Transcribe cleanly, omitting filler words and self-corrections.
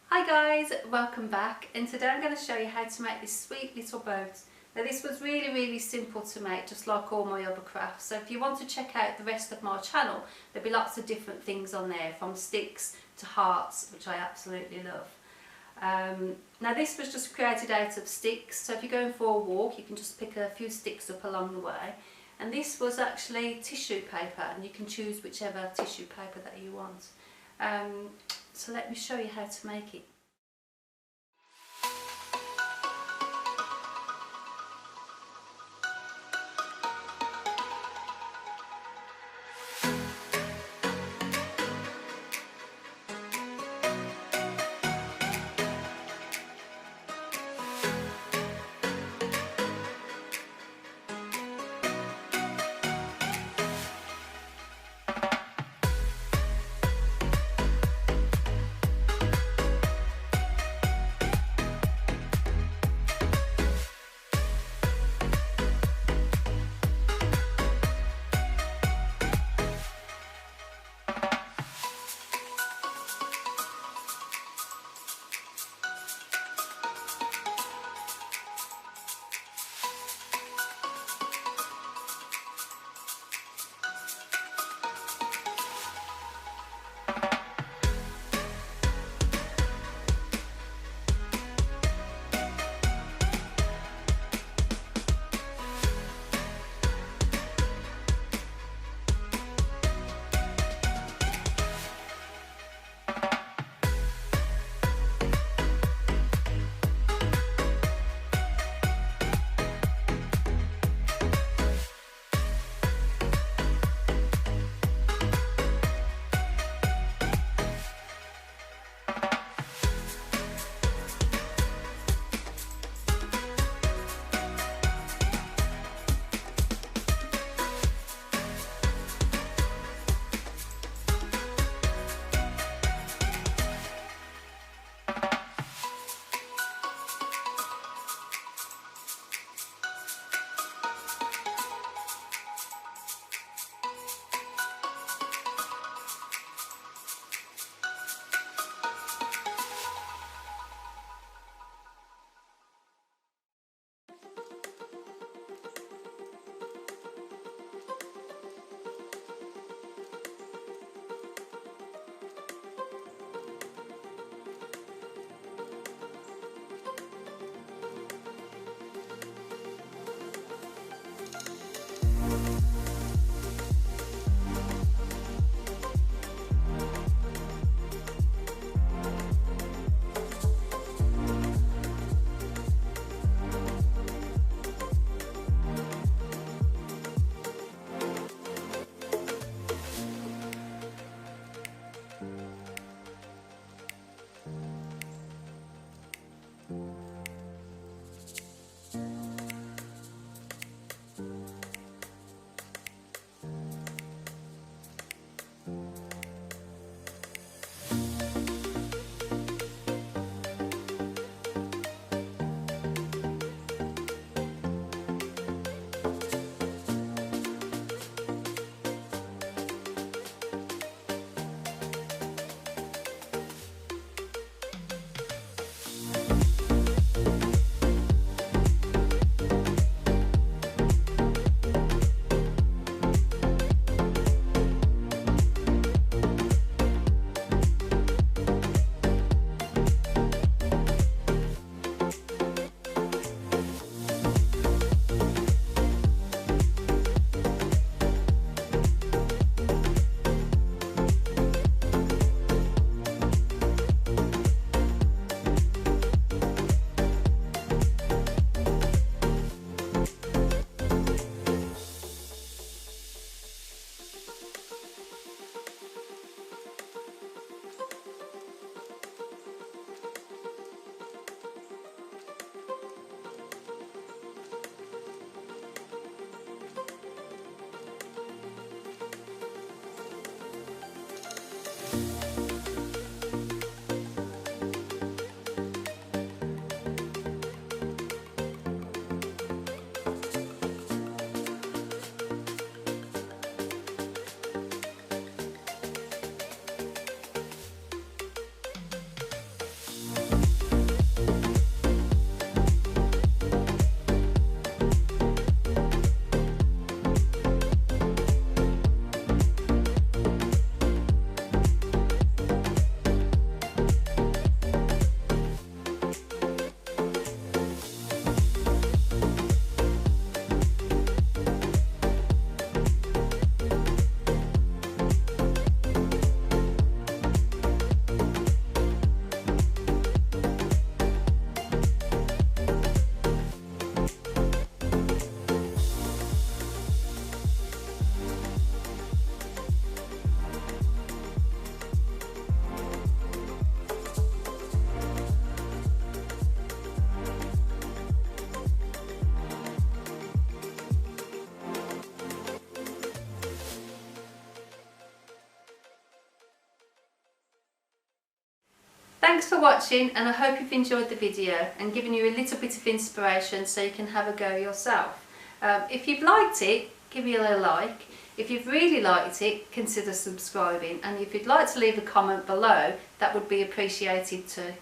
Hi guys, welcome back, and today I'm going to show you how to make this sweet little boat. Now this was really simple to make, just like all my other crafts, so if you want to check out the rest of my channel there'll be lots of different things on there, from sticks to hearts, which I absolutely love. Now this was just created out of sticks, so if you're going for a walk you can just pick a few sticks up along the way, and this was actually tissue paper, and you can choose whichever tissue paper that you want. So let me show you how to make it. Thanks for watching, and I hope you've enjoyed the video and given you a little bit of inspiration so you can have a go yourself. If you've liked it, give me a little like. If you've really liked it, consider subscribing, and if you'd like to leave a comment below, that would be appreciated too.